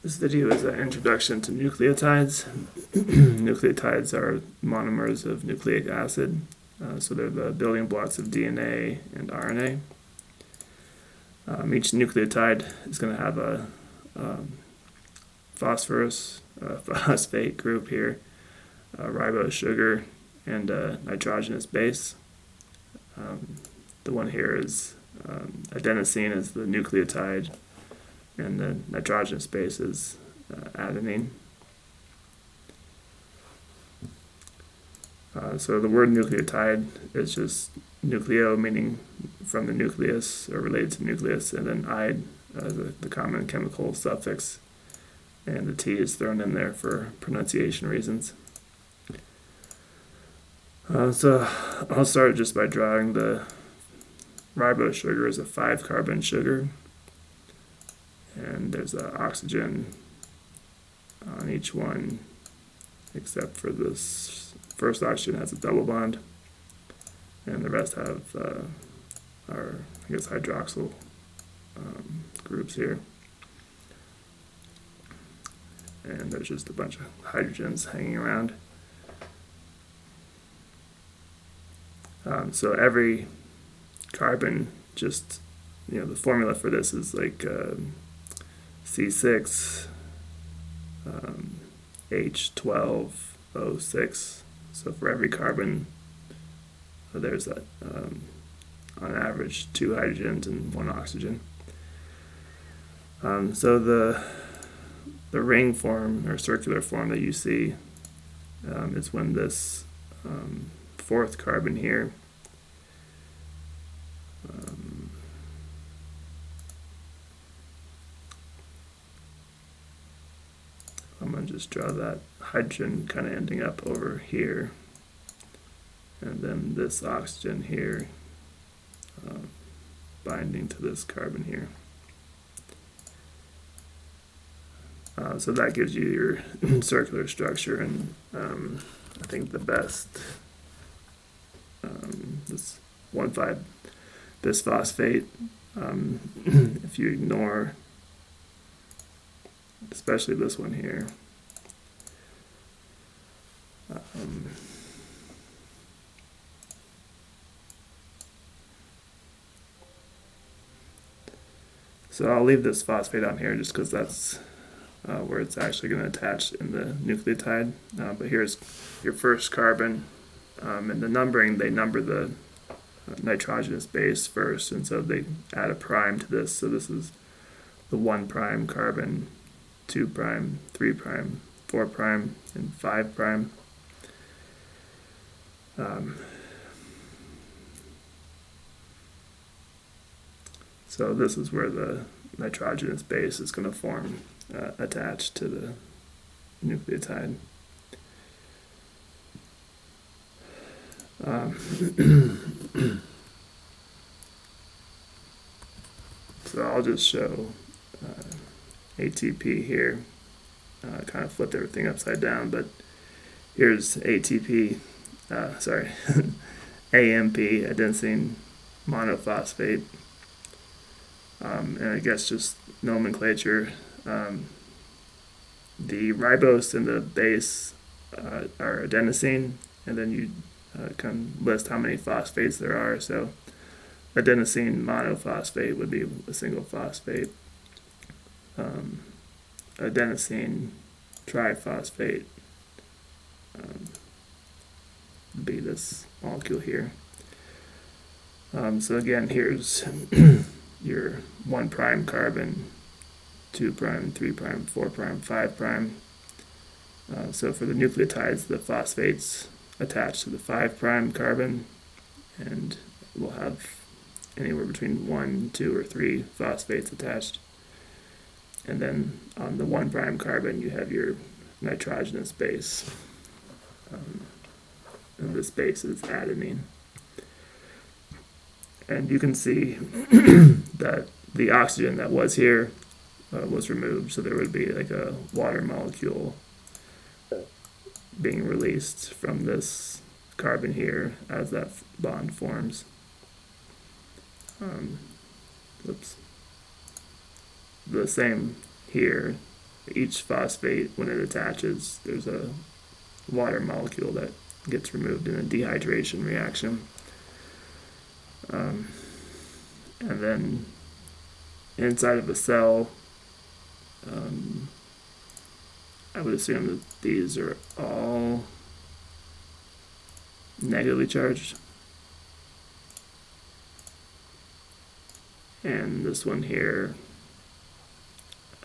This video is an introduction to nucleotides. Nucleotides are monomers of nucleic acid, so they're the building blocks of DNA and RNA. Each nucleotide is going to have a phosphate group here, a ribose sugar, and a nitrogenous base. The one here is adenosine is the nucleotide, and the nitrogenous base is adenine. So the word nucleotide is just nucleo, meaning from the nucleus or related to nucleus, and then ide, the common chemical suffix, and the T is thrown in there for pronunciation reasons. So I'll start just by drawing the ribose sugar as a 5-carbon sugar, and there's an oxygen on each one, except for this first oxygen has a double bond, and the rest have our, hydroxyl groups here. And there's just a bunch of hydrogens hanging around. So every carbon, just, the formula for this is like C6, H12O6. So for every carbon, there's that, on average, 2 hydrogens and 1 oxygen. So the ring form or circular form that you see is when this 4th carbon here I'm going to just draw that hydrogen kind of ending up over here, and then this oxygen here binding to this carbon here. So that gives you your circular structure, and I think the best, this 1,5-bisphosphate, if you ignore especially this one here, so I'll leave this phosphate on here just because that's where it's actually going to attach in the nucleotide. But here's your first carbon, and the numbering, they number the nitrogenous base first, and so they add a prime to this. So this is the 1' carbon, 2', 3', 4', and 5'. So this is where the nitrogenous base is going to form attached to the nucleotide. So I'll just show ATP here, kind of flipped everything upside down, but here's ATP, AMP, adenosine monophosphate, and I guess just nomenclature. The ribose and the base are adenosine, and then you can list how many phosphates there are. So adenosine monophosphate would be a single phosphate. Adenosine triphosphate would be this molecule here. So again, here's your 1' carbon, 2', 3', 4', 5'. So for the nucleotides, the phosphates attach to the 5' carbon, and we'll have anywhere between 1, 2, or 3 phosphates attached. And then on the 1' carbon, you have your nitrogenous base, and this base is adenine. And you can see that the oxygen that was here was removed, so there would be like a water molecule being released from this carbon here as that bond forms. The same here each phosphate, when it attaches, there's a water molecule that gets removed in a dehydration reaction. And then inside of a cell, I would assume that these are all negatively charged. And this one here,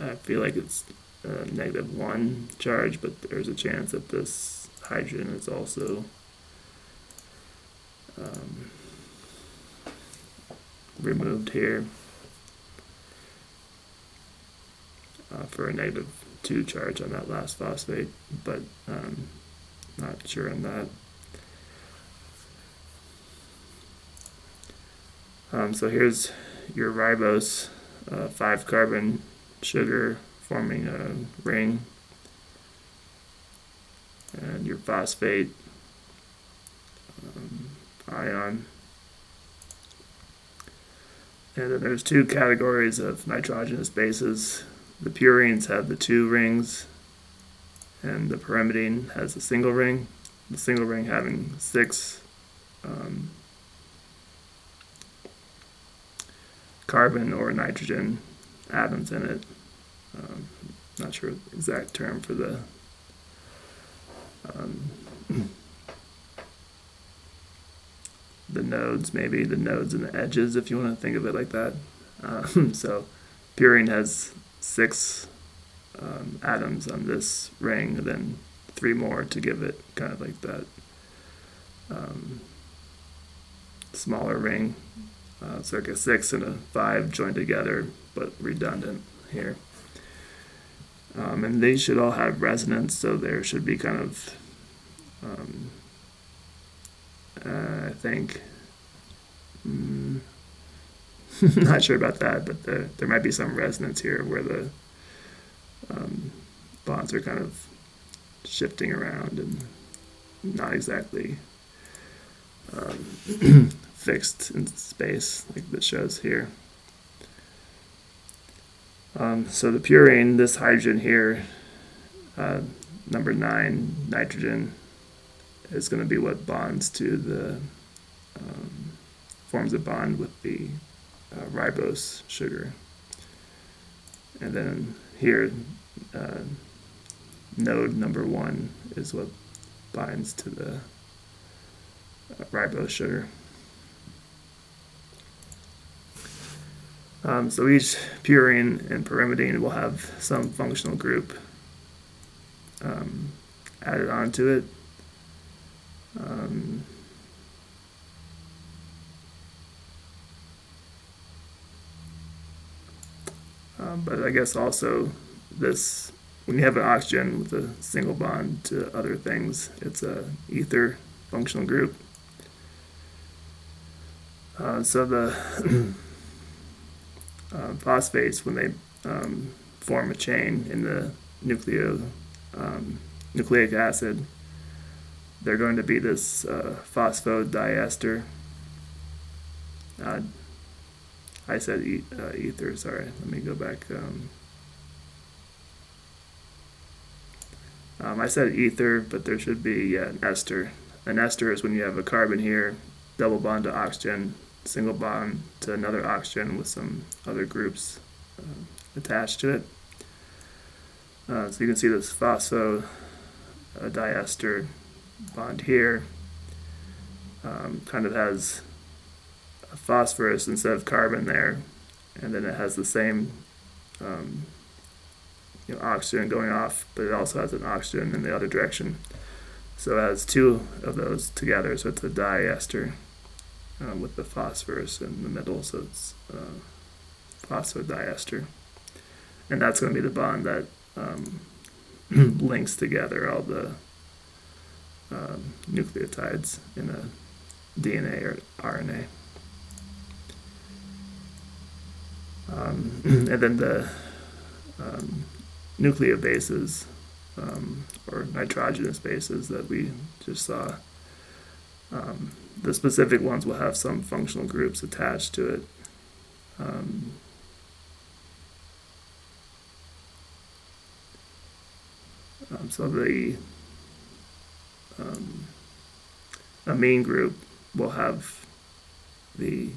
I feel like it's -1 charge, but there's a chance that this hydrogen is also removed here for a -2 charge on that last phosphate, but not sure on that. So here's your ribose, 5-carbon sugar forming a ring, and your phosphate ion. And then there's 2 categories of nitrogenous bases. The purines have the 2 rings, and the pyrimidine has a single ring. The single ring having 6 carbon or nitrogen atoms in it. Not sure the exact term for the nodes, maybe the nodes and the edges, if you want to think of it like that. So purine has 6 atoms on this ring, and then 3 more to give it kind of like that smaller ring. So like a 6 and a 5 joined together, but redundant here. And these should all have resonance, so there should be kind of, I think, not sure about that, but there might be some resonance here where the bonds are kind of shifting around and not exactly fixed in space like this shows here. So the purine, this hydrogen here, number 9 nitrogen, is going to be what bonds to the forms a bond with the ribose sugar. And then here, node number 1 is what binds to the ribose sugar. So each purine and pyrimidine will have some functional group added onto it. But I guess also this, when you have an oxygen with a single bond to other things, it's a ether functional group. So the phosphates, when they form a chain in the nucleic acid, they're going to be this phosphodiester. I said ether, sorry. Let me go back. I said ether, but there should be an ester. An ester is when you have a carbon here, double bond to oxygen, single bond to another oxygen with some other groups attached to it. So you can see this phosphodiester bond here kind of has a phosphorus instead of carbon there, and then it has the same oxygen going off, but it also has an oxygen in the other direction. So it has 2 of those together, so it's a diester with the phosphorus in the middle, so it's phosphodiester. And that's going to be the bond that links together all the nucleotides in a DNA or RNA. And then the nucleobases, or nitrogenous bases that we just saw, the specific ones will have some functional groups attached to it. So the amine group will have the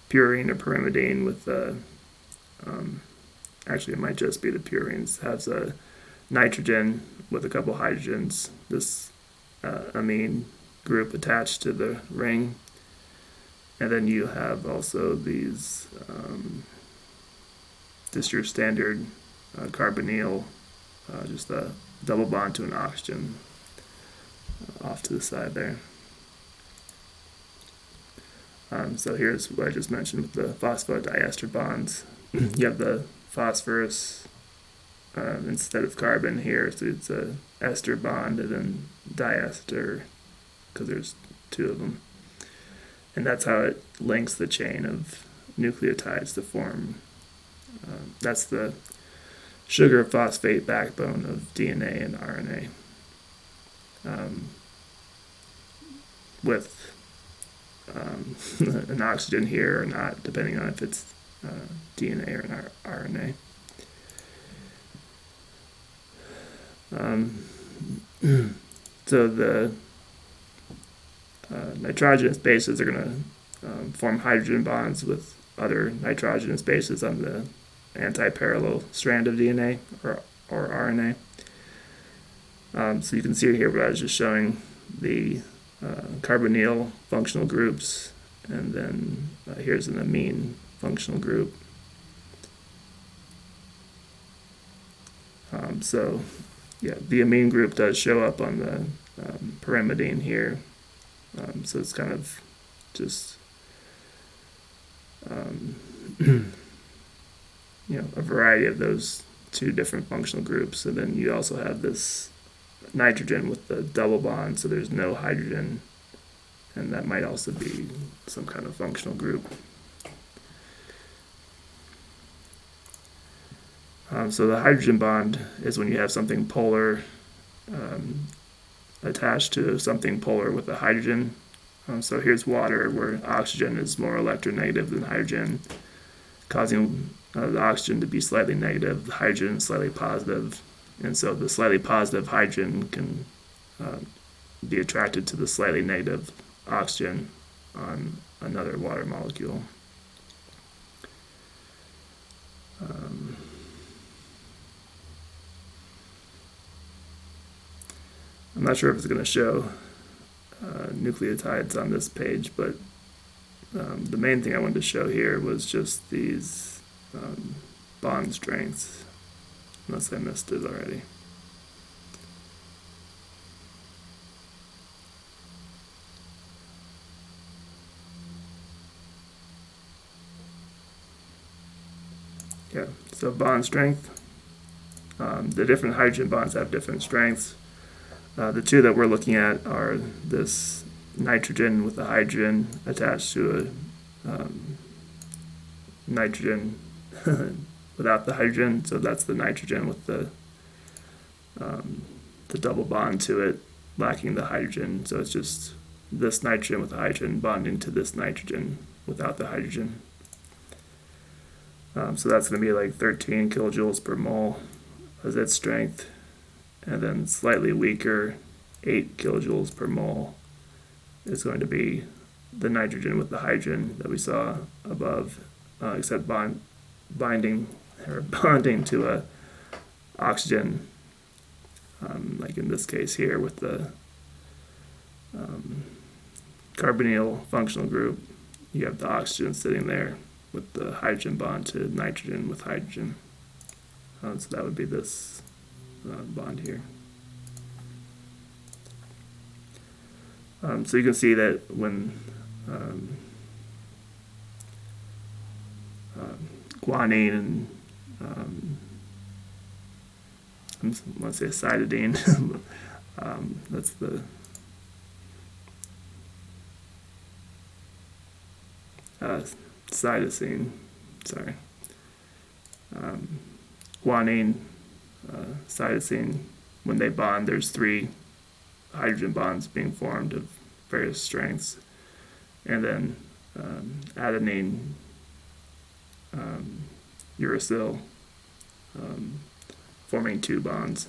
purine or pyrimidine with the, actually it might just be the purines, has a nitrogen with a couple hydrogens, this amine group attached to the ring. And then you have also these, just your standard carbonyl, just a double bond to an oxygen off to the side there. So here's what I just mentioned with the phosphodiester bonds. You have the phosphorus instead of carbon here, so it's a ester bond and then diester, because there's two of them. And that's how it links the chain of nucleotides to form. That's the sugar phosphate backbone of DNA and RNA. With an oxygen here or not, depending on if it's DNA or an RNA. So the nitrogenous bases are going to form hydrogen bonds with other nitrogenous bases on the anti-parallel strand of DNA or RNA. So you can see here what I was just showing, the carbonyl functional groups, and then here's an amine functional group. So yeah, the amine group does show up on the pyrimidine here. So it's kind of just a variety of those two different functional groups. And then you also have this nitrogen with the double bond, so there's no hydrogen, and that might also be some kind of functional group. So the hydrogen bond is when you have something polar attached to something polar with a hydrogen. So here's water, where oxygen is more electronegative than hydrogen, causing the oxygen to be slightly negative, the hydrogen slightly positive. And so the slightly positive hydrogen can be attracted to the slightly negative oxygen on another water molecule. I'm not sure if it's going to show nucleotides on this page, but the main thing I wanted to show here was just these bond strengths, unless I missed it already. Yeah, so bond strength. The different hydrogen bonds have different strengths. The two that we're looking at are this nitrogen with the hydrogen attached to a nitrogen without the hydrogen. So that's the nitrogen with the double bond to it, lacking the hydrogen. So it's just this nitrogen with the hydrogen bonding to this nitrogen without the hydrogen. So that's going to be like 13 kilojoules per mole as its strength. And then slightly weaker, 8 kilojoules per mole, is going to be the nitrogen with the hydrogen that we saw above, except bonding to a oxygen, like in this case here with the carbonyl functional group. You have the oxygen sitting there with the hydrogen bond to nitrogen with hydrogen. So that would be this bond here. So you can see that when guanine and let's say cytidine, that's the cytosine, sorry, guanine, cytosine, when they bond, there's 3 hydrogen bonds being formed of various strengths, and then adenine, uracil, forming two bonds.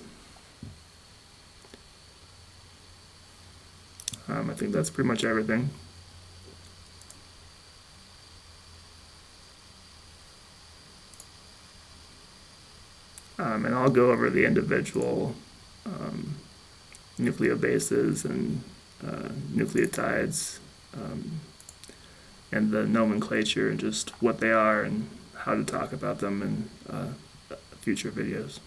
I think that's pretty much everything. And I'll go over the individual nucleobases and nucleotides and the nomenclature and just what they are and how to talk about them in future videos.